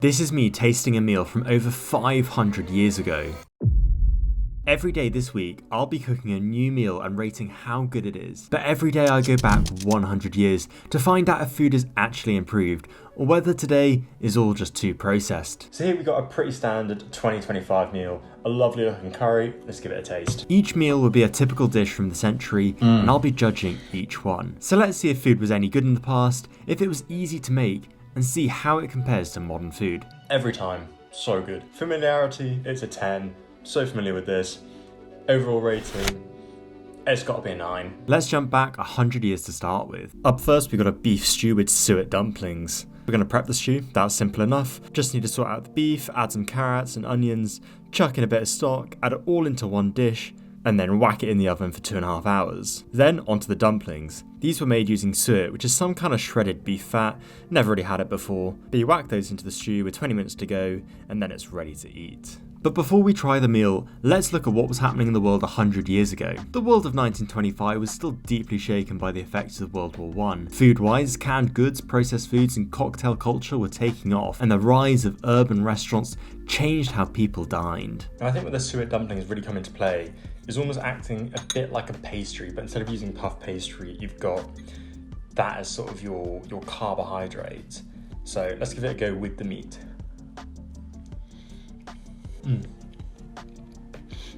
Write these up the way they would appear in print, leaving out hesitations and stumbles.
This is me tasting a meal from over 500 years ago. Every day this week, I'll be cooking a new meal and rating how good it is. But every day I go back 100 years to find out if food has actually improved, or whether today is all just too processed. So here we've got a pretty standard 2025 meal, a lovely looking curry. Let's give it a taste. Each meal will be a typical dish from the century, and I'll be judging each one. So let's see if food was any good in the past, if it was easy to make, and see how it compares to modern food. Every time, so good. Familiarity, it's a 10. So familiar with this. Overall rating, it's got to be a 9. Let's jump back 100 years to start with. Up first, we've got a beef stew with suet dumplings. We're going to prep the stew, that's simple enough. Just need to sort out the beef, add some carrots and onions, chuck in a bit of stock, add it all into one dish, and then whack it in the oven for 2.5 hours. Then onto the dumplings. These were made using suet, which is some kind of shredded beef fat. Never really had it before, but you whack those into the stew with 20 minutes to go, and then it's ready to eat. But before we try the meal, let's look at what was happening in the world 100 years ago. The world of 1925 was still deeply shaken by the effects of World War I. Food-wise, canned goods, processed foods and cocktail culture were taking off, and the rise of urban restaurants changed how people dined. And I think where the suet dumplings really come into play is almost acting a bit like a pastry, but instead of using puff pastry, you've got that as sort of your carbohydrate. So let's give it a go with the meat.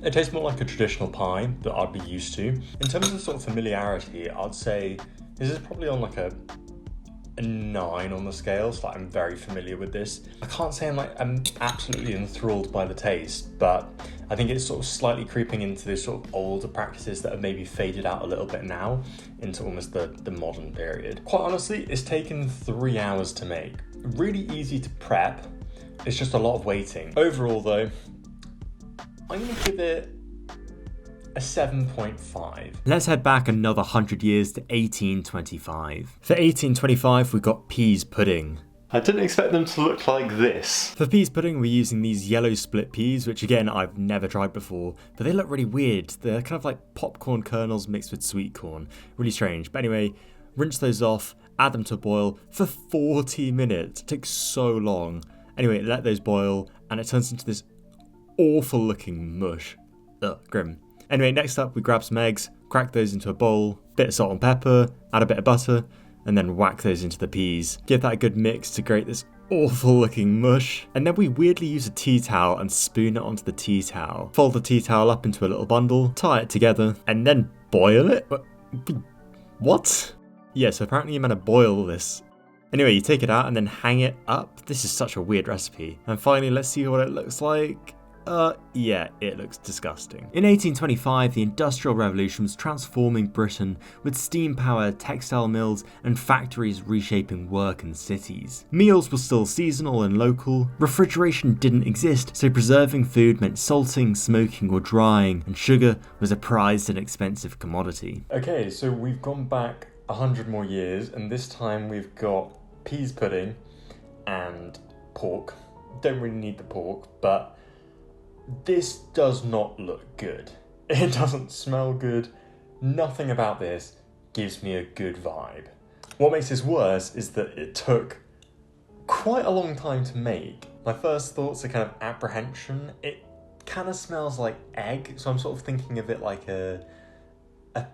It tastes more like a traditional pie that I'd be used to. In terms of sort of familiarity, I'd say this is probably on like a 9 on the scale, so I'm very familiar with this. I can't say I'm absolutely enthralled by the taste, but I think it's sort of slightly creeping into this sort of older practices that have maybe faded out a little bit now into almost the modern period. Quite honestly, it's taken 3 hours to make. Really easy to prep. It's just a lot of waiting. Overall though, I'm going to give it a 7.5. Let's head back another 100 years to 1825. For 1825, we got peas pudding. I didn't expect them to look like this. For peas pudding, we're using these yellow split peas, which again, I've never tried before, but they look really weird. They're kind of like popcorn kernels mixed with sweet corn. Really strange. But anyway, rinse those off, add them to a boil for 40 minutes. It takes so long. Anyway, let those boil, and it turns into this awful looking mush. Ugh, grim. Anyway, next up we grab some eggs, crack those into a bowl, bit of salt and pepper, add a bit of butter, and then whack those into the peas. Give that a good mix to create this awful looking mush. And then we weirdly use a tea towel and spoon it onto the tea towel. Fold the tea towel up into a little bundle, tie it together, and then boil it? What? Yeah, so apparently you're meant to boil this. Anyway, you take it out and then hang it up. This is such a weird recipe. And finally, let's see what it looks like. Yeah, it looks disgusting. In 1825, the Industrial Revolution was transforming Britain with steam-powered textile mills and factories reshaping work and cities. Meals were still seasonal and local. Refrigeration didn't exist, so preserving food meant salting, smoking or drying, and sugar was a prized and expensive commodity. Okay, so we've gone back 100 more years, and this time we've got peas pudding and pork. Don't really need the pork, but this does not look good. It doesn't smell good. Nothing about this gives me a good vibe. What makes this worse is that it took quite a long time to make. My first thoughts are kind of apprehension. It kind of smells like egg, so I'm sort of thinking of it like a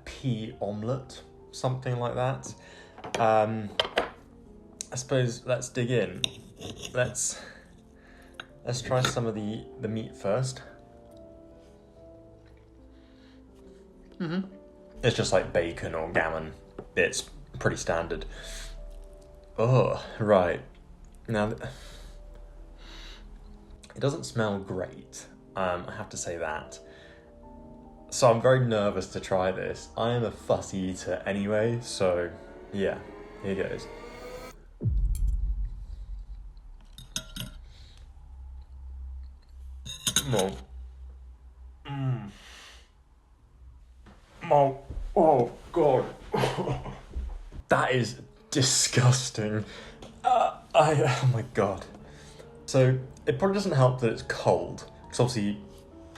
pea omelette, something like that. I suppose let's dig in. Let's try some of the meat first. It's just like bacon or gammon. It's pretty standard. Oh, right. Now, it doesn't smell great. I have to say that. So I'm very nervous to try this. I am a fussy eater anyway, so yeah, here goes. Oh god. That is disgusting. Oh my god. So it probably doesn't help that it's cold, because obviously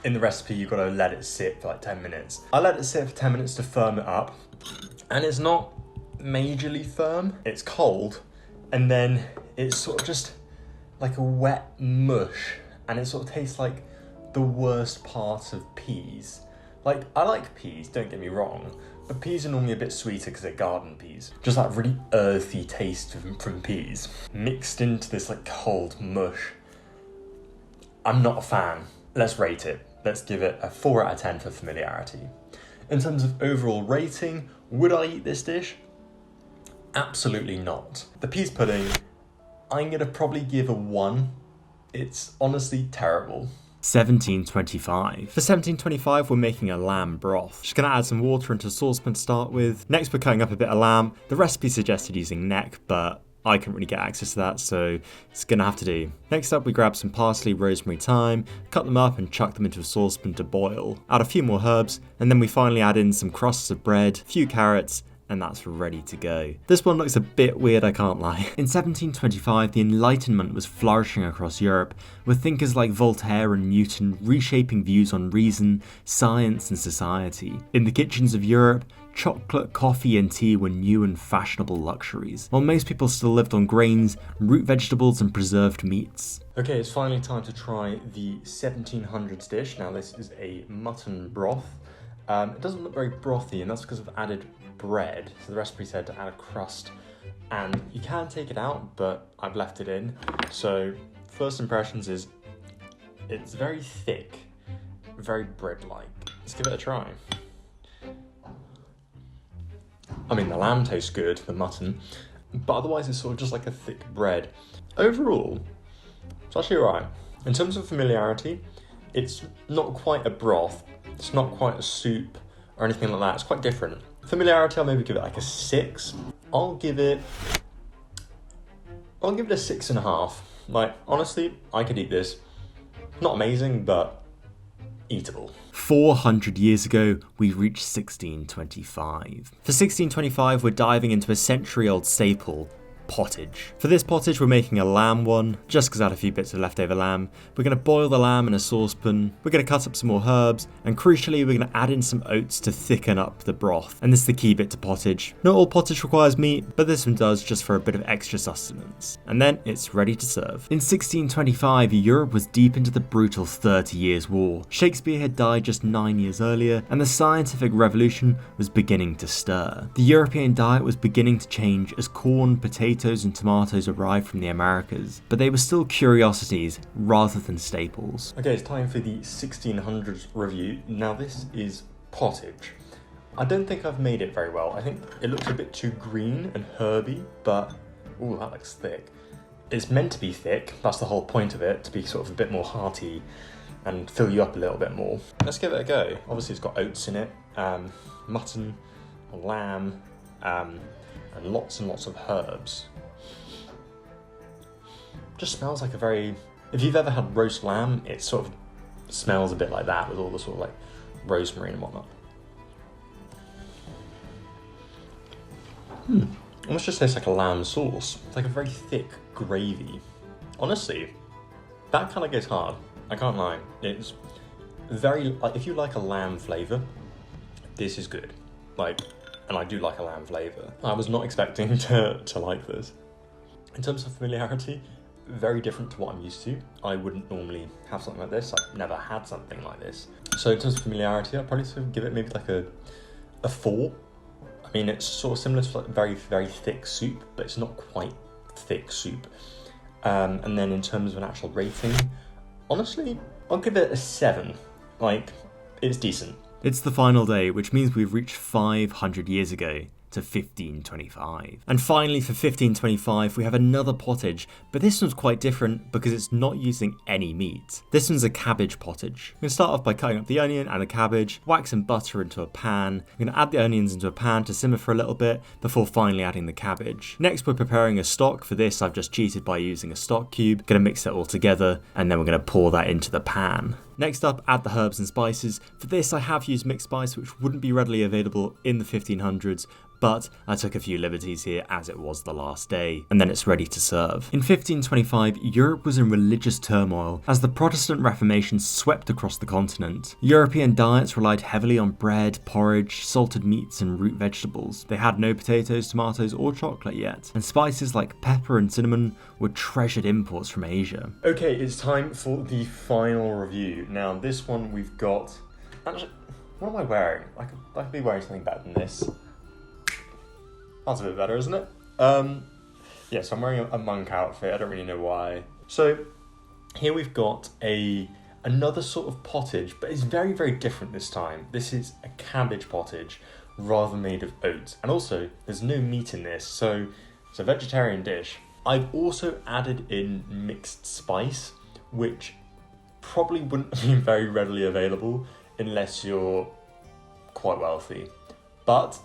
in the recipe you've got to let it sit for like 10 minutes. I let it sit for 10 minutes to firm it up, and it's not majorly firm. It's cold, and then it's sort of just like a wet mush, and it sort of tastes like the worst part of peas. Like, I like peas, don't get me wrong, but peas are normally a bit sweeter because they're garden peas. Just that really earthy taste from peas, mixed into this like cold mush. I'm not a fan. Let's rate it. Let's give it a 4 out of 10 for familiarity. In terms of overall rating, would I eat this dish? Absolutely not. The peas pudding, I'm gonna probably give a 1. It's honestly terrible. 1725. For 1725, we're making a lamb broth. Just gonna add some water into a saucepan to start with. Next, we're cutting up a bit of lamb. The recipe suggested using neck, but I couldn't really get access to that, so it's gonna have to do. Next up, we grab some parsley, rosemary, thyme, cut them up and chuck them into a saucepan to boil. Add a few more herbs, and then we finally add in some crusts of bread, a few carrots, and that's ready to go. This one looks a bit weird, I can't lie. In 1725, the Enlightenment was flourishing across Europe, with thinkers like Voltaire and Newton reshaping views on reason, science, and society. In the kitchens of Europe, chocolate, coffee, and tea were new and fashionable luxuries, while most people still lived on grains, root vegetables, and preserved meats. Okay, it's finally time to try the 1700s dish. Now, this is a mutton broth. It doesn't look very brothy, and that's because I've added bread. So the recipe said to add a crust, and you can take it out, but I've left it in. So first impressions is it's very thick, very bread-like. Let's give it a try. I mean, the lamb tastes good, the mutton, but otherwise it's sort of just like a thick bread. Overall, it's actually alright. In terms of familiarity, it's not quite a broth, it's not quite a soup or anything like that, it's quite different. Familiarity, I'll maybe give it like a 6. I'll give it a 6.5. Like, honestly, I could eat this. Not amazing, but eatable. 400 years ago, we reached 1625. For 1625, we're diving into a century-old staple, pottage. For this pottage, we're making a lamb one, just because I had a few bits of leftover lamb. We're going to boil the lamb in a saucepan, we're going to cut up some more herbs, and crucially, we're going to add in some oats to thicken up the broth. And this is the key bit to pottage. Not all pottage requires meat, but this one does just for a bit of extra sustenance. And then it's ready to serve. In 1625, Europe was deep into the brutal 30 Years' War. Shakespeare had died just 9 years earlier, and the scientific revolution was beginning to stir. The European diet was beginning to change as corn, potatoes, and tomatoes arrived from the Americas, but they were still curiosities rather than staples. Okay, it's time for the 1600s review. Now this is pottage. I don't think I've made it very well. I think it looks a bit too green and herby, but ooh, that looks thick. It's meant to be thick, that's the whole point of it, to be sort of a bit more hearty and fill you up a little bit more. Let's give it a go. Obviously it's got oats in it, mutton, lamb, and lots of herbs. Just smells like a very... If you've ever had roast lamb, it sort of smells a bit like that with all the sort of like rosemary and whatnot. Almost just tastes like a lamb sauce. It's like a very thick gravy. Honestly, that kind of goes hard. I can't lie. It's very... Like, if you like a lamb flavour, this is good. Like... And I do like a lamb flavour. I was not expecting to like this. In terms of familiarity, very different to what I'm used to. I wouldn't normally have something like this. I've never had something like this. So in terms of familiarity, I'd probably sort of give it maybe like a 4. I mean, it's sort of similar to like very, very thick soup, but it's not quite thick soup. And then in terms of an actual rating, honestly, I'll give it a 7. Like, it's decent. It's the final day, which means we've reached 500 years ago to 1525. And finally, for 1525, we have another pottage, but this one's quite different because it's not using any meat. This one's a cabbage pottage. I'm going to start off by cutting up the onion and the cabbage, whack some butter into a pan. I'm going to add the onions into a pan to simmer for a little bit before finally adding the cabbage. Next, we're preparing a stock. For this, I've just cheated by using a stock cube. Going to mix it all together, and then we're going to pour that into the pan. Next up, add the herbs and spices. For this, I have used mixed spice, which wouldn't be readily available in the 1500s, but I took a few liberties here as it was the last day, and then it's ready to serve. In 1525, Europe was in religious turmoil as the Protestant Reformation swept across the continent. European diets relied heavily on bread, porridge, salted meats, and root vegetables. They had no potatoes, tomatoes, or chocolate yet, and spices like pepper and cinnamon were treasured imports from Asia. Okay, it's time for the final review. Now, this one we've got... Actually, what am I wearing? I could be wearing something better than this. That's a bit better, isn't it? Yeah, so I'm wearing a monk outfit. I don't really know why. So here we've got another sort of pottage, but it's very, very different this time. This is a cabbage pottage rather made of oats. And also, there's no meat in this, so it's a vegetarian dish. I've also added in mixed spice, which probably wouldn't be very readily available unless you're quite wealthy. But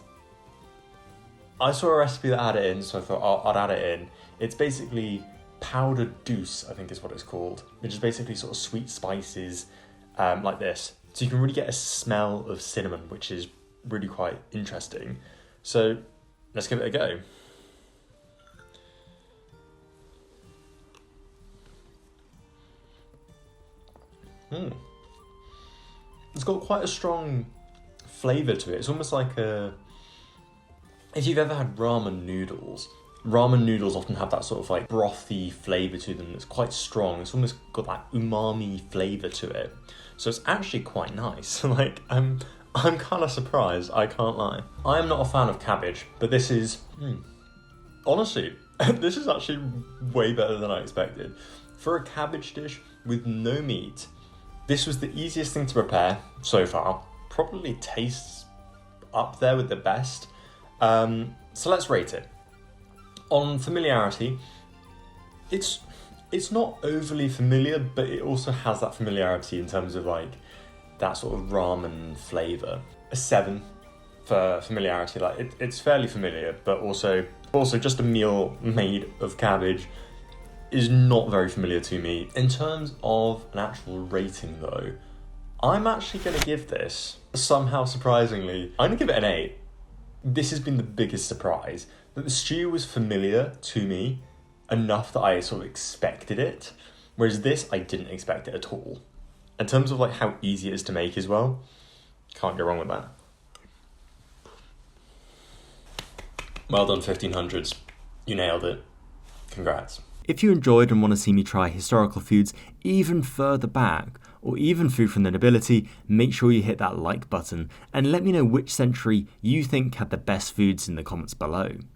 I saw a recipe that had it in, so I thought I'd add it in. It's basically powdered douce, I think is what it's called, which is basically sort of sweet spices like this. So you can really get a smell of cinnamon, which is really quite interesting. So let's give it a go. It's got quite a strong flavour to it. It's almost like if you've ever had ramen noodles often have that sort of like brothy flavour to them that's quite strong. It's almost got that umami flavour to it. So it's actually quite nice. Like, I'm kind of surprised, I can't lie. I am not a fan of cabbage, but this is, honestly, this is actually way better than I expected. For a cabbage dish with no meat, this was the easiest thing to prepare so far. Probably tastes up there with the best. So let's rate it. On familiarity, it's not overly familiar, but it also has that familiarity in terms of like that sort of ramen flavour. A 7 for familiarity. Like it's fairly familiar, but also just a meal made of cabbage is not very familiar to me. In terms of an actual rating though, I'm actually going to give this, somehow surprisingly, I'm going to give it an 8. This has been the biggest surprise, that the stew was familiar to me enough that I sort of expected it, whereas this, I didn't expect it at all. In terms of like how easy it is to make as well, can't go wrong with that. Well done, 1500s. You nailed it. Congrats. If you enjoyed and want to see me try historical foods even further back, or even food from the nobility, make sure you hit that like button and let me know which century you think had the best foods in the comments below.